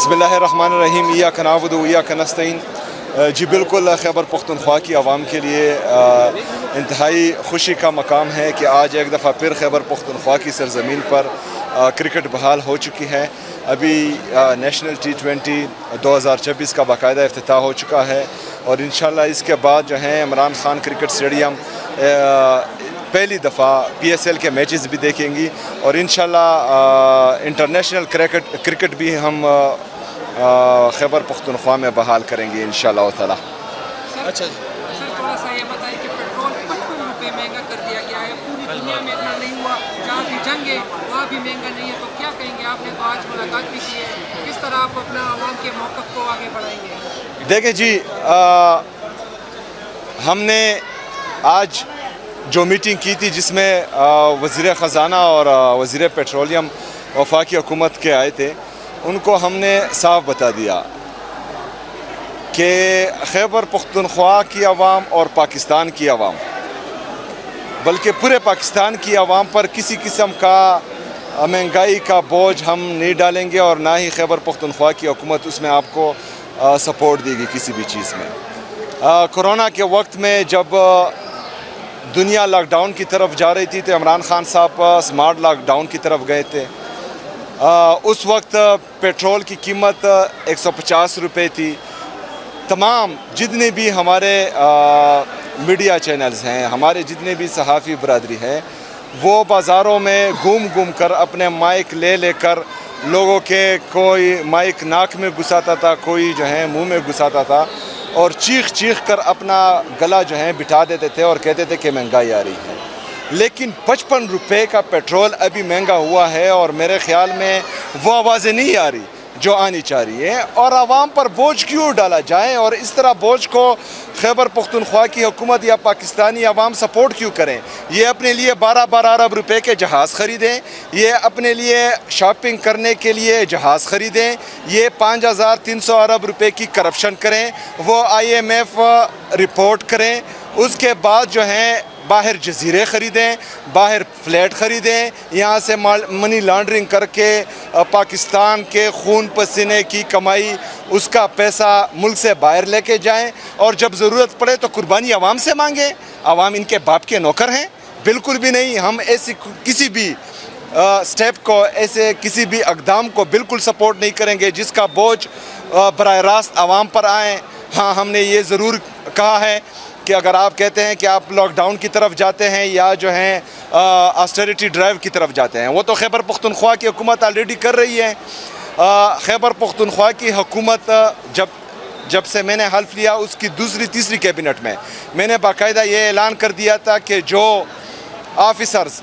بسم اللہ الرحمن الرحیم ایاک نعبد و ایاک نستعین۔ جی بالکل، خیبر پختونخوا کی عوام کے لیے انتہائی خوشی کا مقام ہے کہ آج ایک دفعہ پھر خیبر پختونخوا کی سرزمین پر کرکٹ بحال ہو چکی ہے۔ ابھی نیشنل T20 2026 کا باقاعدہ افتتاح ہو چکا ہے اور انشاءاللہ اس کے بعد جو ہے عمران خان کرکٹ اسٹیڈیم پہلی دفعہ PSL کے میچز بھی دیکھیں گی اور انشاءاللہ انٹرنیشنل کرکٹ بھی ہم خیبر پختونخوا میں بحال کریں گے انشاءاللہ تعالی۔ اچھا سر، تھوڑا سا یہ بتائیں کہ پیٹرول 55 روپے مہنگا کر دیا گیا ہے، پوری دنیا میں اتنا نہیں ہوا، جہاں بھی جنگ ہے وہاں بھی مہنگا نہیں ہے، تو کیا کہیں گے؟ آپ نے تو آج ملاقات بھی کی ہے، کس طرح آپ اپنا عوام کے موقف کو آگے بڑھائیں گے؟ دیکھیں جی، ہم نے آج جو میٹنگ کی تھی جس میں وزیر خزانہ اور وزیر پیٹرولیم وفاقی حکومت کے آئے تھے، ان کو ہم نے صاف بتا دیا کہ خیبر پختونخوا کی عوام اور پاکستان کی عوام، بلکہ پورے پاکستان کی عوام پر کسی قسم کا مہنگائی کا بوجھ ہم نہیں ڈالیں گے اور نہ ہی خیبر پختونخوا کی حکومت اس میں آپ کو سپورٹ دے گی کسی بھی چیز میں۔ کورونا کے وقت میں جب دنیا لاک ڈاؤن کی طرف جا رہی تھی تو عمران خان صاحب سمارٹ لاک ڈاؤن کی طرف گئے تھے۔ اس وقت پیٹرول کی قیمت 150 روپے تھی۔ تمام جتنے بھی ہمارے میڈیا چینلز ہیں، ہمارے جتنے بھی صحافی برادری ہے، وہ بازاروں میں گھوم کر اپنے مائک لے کر لوگوں کے کوئی مائک ناک میں گھساتا تھا، کوئی جو ہے منہ میں گھساتا تھا اور چیخ کر اپنا گلا جو ہے بٹھا دیتے تھے اور کہتے تھے کہ مہنگائی آ رہی ہے۔ لیکن 55 روپے کا پیٹرول ابھی مہنگا ہوا ہے اور میرے خیال میں وہ آوازیں نہیں آ رہی جو آنی چاہ رہی ہے، اور عوام پر بوجھ کیوں ڈالا جائے اور اس طرح بوجھ کو خیبر پختونخوا کی حکومت یا پاکستانی عوام سپورٹ کیوں کریں؟ یہ اپنے لیے 12 ارب روپے کے جہاز خریدیں، یہ اپنے لیے شاپنگ کرنے کے لیے جہاز خریدیں، یہ 5300 ارب روپے کی کرپشن کریں، وہ IMF رپورٹ کریں، اس کے بعد جو ہیں باہر جزیرے خریدیں، باہر فلیٹ خریدیں، یہاں سے منی لانڈرنگ کر کے پاکستان کے خون پسینے کی کمائی اس کا پیسہ ملک سے باہر لے کے جائیں اور جب ضرورت پڑے تو قربانی عوام سے مانگیں۔ عوام ان کے باپ کے نوکر ہیں؟ بالکل بھی نہیں۔ ہم ایسی کسی بھی سٹیپ کو، ایسے کسی بھی اقدام کو بالکل سپورٹ نہیں کریں گے جس کا بوجھ براہ راست عوام پر آئیں۔ ہاں، ہم نے یہ ضرور کہا ہے کہ اگر آپ کہتے ہیں کہ آپ لاک ڈاؤن کی طرف جاتے ہیں یا جو ہیں آسٹیریٹی ڈرائیو کی طرف جاتے ہیں، وہ تو خیبر پختونخوا کی حکومت آلریڈی کر رہی ہے۔ خیبر پختونخوا کی حکومت جب سے میں نے حلف لیا اس کی دوسری تیسری کیبنٹ میں نے باقاعدہ یہ اعلان کر دیا تھا کہ جو آفیسرز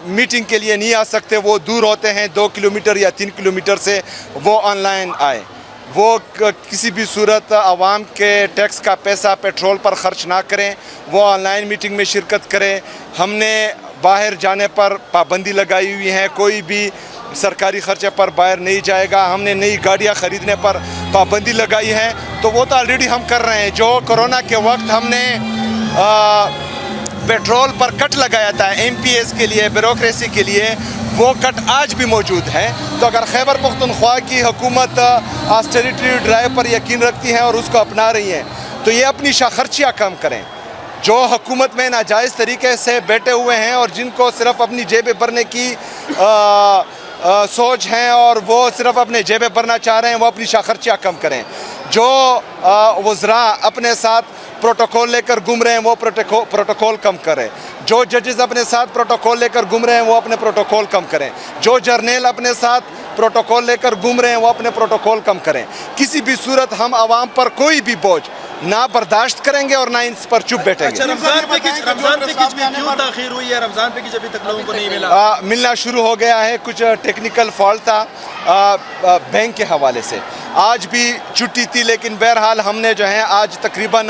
میٹنگ کے لیے نہیں آ سکتے، وہ دور ہوتے ہیں 2 کلومیٹر یا 3 کلومیٹر سے، وہ آن لائن آئے، وہ کسی بھی صورت عوام کے ٹیکس کا پیسہ پیٹرول پر خرچ نہ کریں، وہ آن لائن میٹنگ میں شرکت کریں۔ ہم نے باہر جانے پر پابندی لگائی ہوئی ہے، کوئی بھی سرکاری خرچے پر باہر نہیں جائے گا۔ ہم نے نئی گاڑیاں خریدنے پر پابندی لگائی ہے، تو وہ تو آلریڈی ہم کر رہے ہیں۔ جو کورونا کے وقت ہم نے پیٹرول پر کٹ لگایا تھا MPS کے لیے، بیوروکریسی کے لیے، وہ کٹ آج بھی موجود ہے۔ تو اگر خیبر پختونخوا کی حکومت آسٹیریٹی ڈرائیو پر یقین رکھتی ہے اور اس کو اپنا رہی ہیں تو یہ اپنی خرچیاں کم کریں۔ جو حکومت میں ناجائز طریقے سے بیٹھے ہوئے ہیں اور جن کو صرف اپنی جیبیں بھرنے کی سوچ ہیں اور وہ صرف اپنے جیبیں بھرنا چاہ رہے ہیں، وہ اپنی خرچیاں کم کریں۔ جو وزراء اپنے ساتھ پروٹوکول لے کر گھوم رہے ہیں وہ پروٹوکول کم کریں۔ جو ججز اپنے ساتھ پروٹوکول لے کر گھوم رہے ہیں وہ اپنے پروٹوکول کم کریں۔ جو جرنیل اپنے ساتھ پروٹوکول لے کر گھوم رہے ہیں وہ اپنے پروٹوکول کم کریں۔ کسی بھی صورت ہم عوام پر کوئی بھی بوجھ نہ برداشت کریں گے اور نہ اس پر چپ بیٹھیں گے۔ رمضان پیکیج میں کیوں تاخیر ہوئی ہے؟ رمضان پیکیج ابھی تک لوگوں کو نہیں ملا؟ ملنا شروع ہو گیا ہے، کچھ ٹیکنیکل فالٹ تھا بینک کے حوالے سے۔ آج بھی چھٹی تھی لیکن بہرحال ہم نے جو ہے آج تقریباً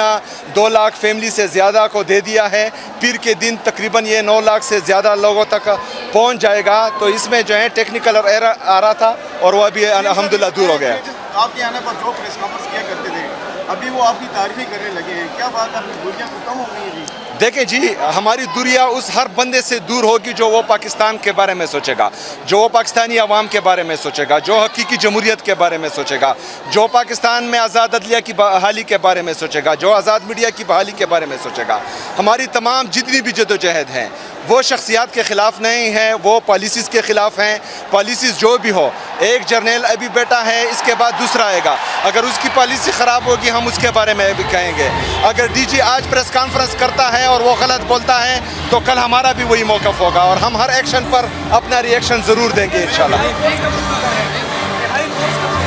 2 لاکھ فیملی سے زیادہ کو دے دیا ہے۔ پیر کے دن تقریباً یہ 9 لاکھ سے زیادہ لوگوں تک پہنچ جائے گا۔ تو اس میں جو ہے ٹیکنیکل ایرر آ رہا تھا اور وہ ابھی الحمدللہ دور ہو گیا۔ آپ کے آنے پر جو پریس کانفرنس کیا کرتے تھے अभी वो आपकी तारीफें करने लगे हैं, क्या बात है, अपनी दूरियां तो कम हो गई हैं जी? देखें जी, हमारी दूरियां उस हर बंदे से दूर होगी जो वो पाकिस्तान के बारे में सोचेगा, जो वो पाकिस्तानी अवाम के बारे में सोचेगा, जो हकीकी जमहूरियत के बारे में सोचेगा, जो पाकिस्तान में आज़ाद अदलिया की बहाली के बारे में सोचेगा, जो आज़ाद मीडिया की बहाली के बारे में सोचेगा। हमारी तमाम जितनी भी जदोजहद हैं वो शख्सियात के ख़िलाफ़ नहीं है, वो पॉलिसीज़ के ख़िलाफ़ हैं। पॉलिसीज़ जो भी हो, एक जर्नल अभी बैठा है, इसके बाद दूसरा आएगा, अगर उसकी पॉलिसी ख़राब होगी हम उसके बारे में भी कहेंगे। अगर डीजी आज प्रेस कॉन्फ्रेंस करता है और वो गलत बोलता है तो कल हमारा भी वही मौक़िफ़ होगा और हम हर एक्शन पर अपना रिएक्शन ज़रूर देंगे इंशाल्लाह।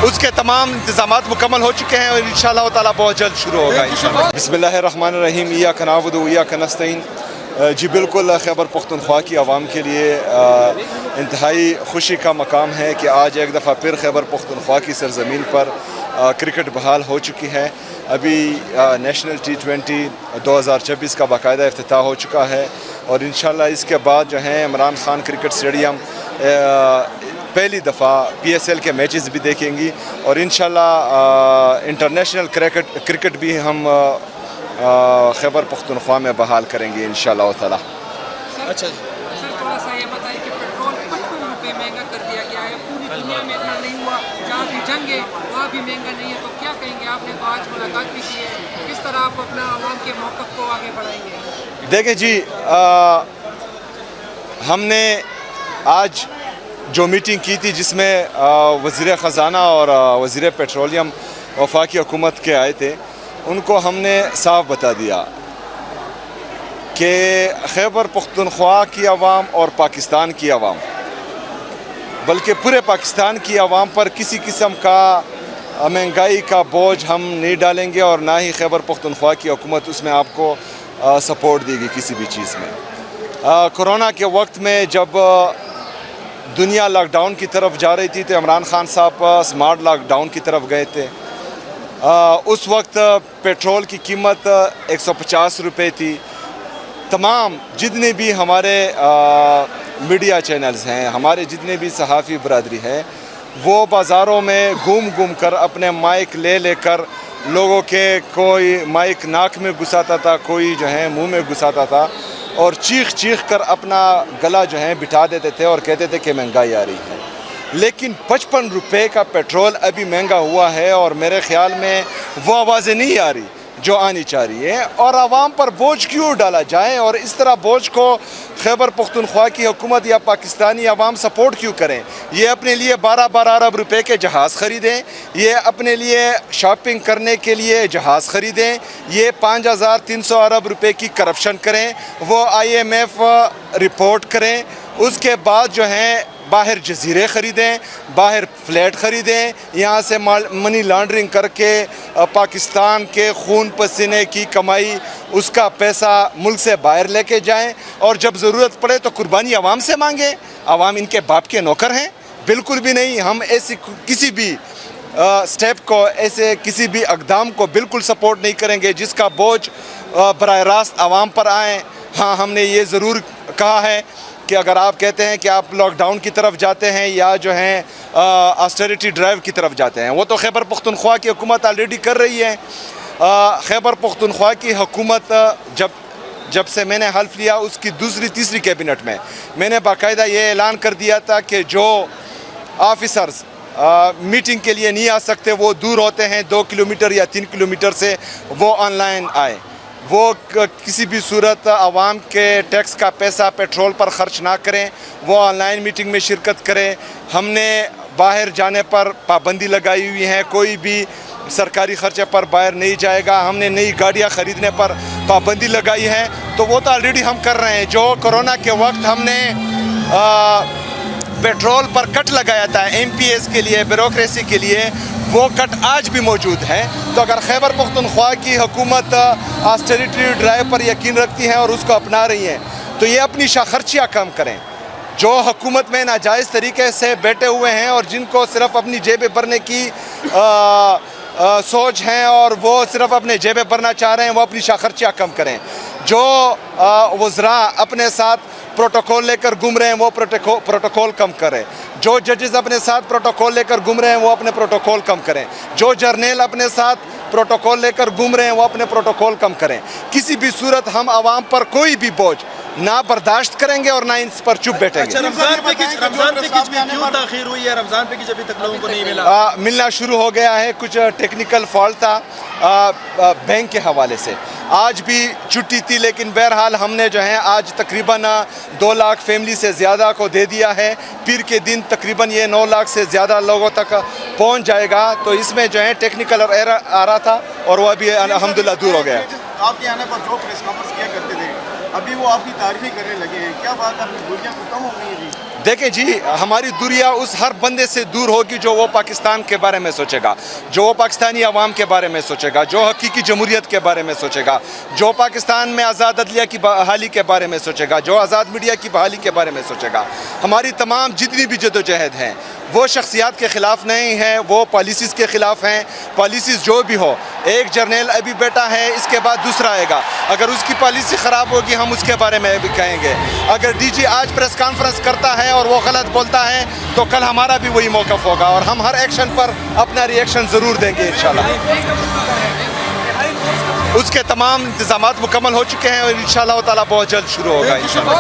उसके तमाम इंतज़ामात मुकम्मल हो चुके हैं और इंशाल्लाह ताला बहुत जल्द शुरू होगा इंशाल्लाह। बिस्मिल्लाहिर्रहमानिर्रहीम, इय्याका नअबुदु व इय्याका नस्तईन। जी बिल्कुल, खैबर पख्तूनख्वा की आवाम के लिए इंतहाई खुशी का मकाम है कि आज एक दफ़ा फिर खैबर पख्तूनख्वा की सरज़मीन पर क्रिकेट बहाल हो चुकी है। अभी नेशनल T20 2024 का बाकायदा इफ्तिताह हो चुका है और इंशाल्लाह इसके बाद जो है इमरान खान क्रिकेट स्टेडियम पहली दफ़ा PSL के मैचेस भी देखेंगी और इंशाल्लाह इंटरनेशनल क्रिकेट भी हम खैबर पख्तूनख्वा में बहाल करेंगे इंशाल्लाह ताला। अच्छा जी, सर थोड़ा सा ये बताइए कि पेट्रोल 55 रुपये महंगा कर दिया गया है, पूरी दुनिया में इतना नहीं हुआ, जहाँ भी जंग है वहाँ भी महंगा नहीं है, तो क्या कहेंगे? आपने तो आज मुलाकात भी की है, किस तरह आप अपना आवाम के मौक़िफ़ को आगे बढ़ाएंगे? देखें जी, हमने आज जो मीटिंग की थी जिसमें वज़ीर ख़ज़ाना और वज़ीर पेट्रोलियम वफाकी हुकूमत के आए थे, उनको हमने साफ बता दिया कि खैबर पख्तूनख्वा की आवाम और पाकिस्तान की आवाम, बल्कि पूरे पाकिस्तान की आवाम पर किसी किस्म का महंगाई का बोझ हम नहीं डालेंगे और ना ही खैबर पख्तूनख्वा की हुकूमत उसमें आपको सपोर्ट देगी किसी भी चीज़ में। कोरोना के वक्त में जब दुनिया लॉकडाउन की तरफ जा रही थी तो इमरान खान साहब स्मार्ट लॉकडाउन की तरफ गए थे। उस वक्त पेट्रोल की कीमत 150 रुपये थी। तमाम जितने भी हमारे मीडिया चैनल्स हैं, हमारे जितने भी सहाफ़ी बरादरी है, वो बाज़ारों में घूम कर अपने माइक लेकर लोगों के, कोई माइक नाक में घुसाता था, कोई जो है मुंह में घुसाता था और चीख कर अपना गला जो है बिठा देते थे और कहते थे कि महंगाई आ रही है। लेकिन 55 रुपये का पेट्रोल अभी महंगा हुआ है और मेरे ख़्याल में वो आवाज़ें नहीं आ रही जो आनी चाहिए और आवाम पर बोझ क्यों डाला जाए और इस तरह बोझ को खैबर पख्तूनख्वा की हुकूमत या पाकिस्तानी आवाम सपोर्ट क्यों करें। ये अपने लिए 12-12 अरब रुपए के जहाज़ ख़रीदें, ये अपने लिए शॉपिंग करने के लिए जहाज़ ख़रीदें, ये 5300 अरब रुपए की करप्शन करें, वो IMF रिपोर्ट करें, उसके बाद जो है बाहर जजीरे ख़रीदें, बाहर फ्लैट ख़रीदें, यहाँ से मनी लॉन्ड्रिंग करके पाकिस्तान के खून पसीने की कमाई, उसका पैसा मुल्क से बाहर लेके जाएं और जब ज़रूरत पड़े तो कुर्बानी आवाम से मांगें। आवाम इनके बाप के नौकर हैं? बिल्कुल भी नहीं। हम ऐसी किसी भी स्टेप को, ऐसे किसी भी इक़दाम को बिल्कुल सपोर्ट नहीं करेंगे जिसका बोझ बराह रास्त आवाम पर आए। हाँ, हमने ये ज़रूर कहा है कि अगर आप कहते हैं कि आप लॉकडाउन की तरफ जाते हैं या जो है ऑस्टेरिटी ड्राइव की तरफ जाते हैं, वो तो खैबर पख्तूनख्वा की हुकूमत ऑलरेडी कर रही है। खैबर पख्तूनख्वा की हुकूमत जब से मैंने हल्फ लिया उसकी दूसरी तीसरी कैबिनेट में मैंने बाकायदा ये ऐलान कर दिया था कि जो ऑफिसर्स मीटिंग के लिए नहीं आ सकते, वो दूर होते हैं 2 किलोमीटर या 3 किलोमीटर से, वो ऑनलाइन आए। वो किसी भी सूरत आवाम के टैक्स का पैसा पेट्रोल पर ख़र्च ना करें, वो ऑनलाइन मीटिंग में शिरकत करें। हमने बाहर जाने पर पाबंदी लगाई हुई है, कोई भी सरकारी ख़र्चे पर बाहर नहीं जाएगा। हमने नई गाड़ियाँ ख़रीदने पर पाबंदी लगाई है, तो वो तो ऑलरेडी हम कर रहे हैं। जो कोरोना के वक्त हमने पेट्रोल पर कट लगाया था MPS के लिए, ब्यूरोक्रेसी के लिए, वो कट आज भी मौजूद है। तो अगर खैबर पख्तूनख्वा की हुकूमत ऑस्टेरिटी ड्राइव पर यकीन रखती है और उसको अपना रही है तो ये अपनी खर्चियाँ कम करें। जो हुकूमत में नाजायज़ तरीके से बैठे हुए हैं और जिनको सिर्फ़ अपनी जेबें भरने की सोच हैं और वो सिर्फ़ अपने जेबें भरना चाह रहे हैं, वो अपनी खर्चियाँ कम करें। जो वज़रा अपने साथ प्रोटोकॉल लेकर घूम रहे हैं वो प्रोटोकॉल कम करें। जो जजेस अपने साथ प्रोटोकॉल लेकर घूम रहे हैं वो अपने प्रोटोकॉल कम करें। जो जर्नल अपने साथ प्रोटोकॉल लेकर घूम रहे हैं वो अपने प्रोटोकॉल कम करें। किसी भी सूरत हम आवाम पर कोई भी बोझ ना बर्दाश्त करेंगे और ना इन पर चुप बैठेंगे। अच्छा, रमजान पैकेज में क्यों ताखीर हुई है? रमजान पैकेज अभी तक लोगों को नहीं मिला। मिलना शुरू हो गया है, कुछ टेक्निकल फॉल्ट था बैंक के हवाले से। आज भी छुट्टी थी, लेकिन बहरहाल हमने जो है आज तकरीबन 2 लाख फैमिली से ज़्यादा को दे दिया है। पीर के दिन तकरीबन ये 9 लाख से ज़्यादा लोगों तक पहुंच जाएगा। तो इसमें जो है टेक्निकल एरर आ रहा था और वह भी अल्हम्दुलिल्लाह दूर हो गया। आपके आने पर जो प्रेस कॉन्फ्रेंस किया करते थे, अभी वो आपकी तारीफें करने लगे हैं, क्या बात है? अपनी दूरियां तो कम हो गई हैं जी। देखें जी, हमारी दूरियां उस हर बंदे से दूर होगी जो वो पाकिस्तान के बारे में सोचेगा, जो वो पाकिस्तानी अवाम के बारे में सोचेगा, जो हकीकी जमहूरियत के बारे में सोचेगा, जो पाकिस्तान में आज़ाद अदलिया की बहाली के बारे में सोचेगा, जो आज़ाद मीडिया की बहाली के बारे में सोचेगा। हमारी तमाम जितनी भी जदोजहद हैं वो शख्सियात के ख़िलाफ़ नहीं है, वो पॉलिसीज़ के ख़िलाफ़ हैं। पॉलिसीज़ जो भी हो, एक जर्नल अभी बैठा है, इसके बाद दूसरा आएगा, अगर उसकी पॉलिसी ख़राब होगी हम उसके बारे में भी कहेंगे। अगर डीजी आज प्रेस कॉन्फ्रेंस करता है और वो गलत बोलता है तो कल हमारा भी वही मौक़िफ़ होगा और हम हर एक्शन पर अपना रिएक्शन ज़रूर देंगे इंशाल्लाह। उसके तमाम इंतज़ामात मुकम्मल हो चुके हैं और इंशाल्लाह ताला बहुत जल्द शुरू होगा इंशाल्लाह।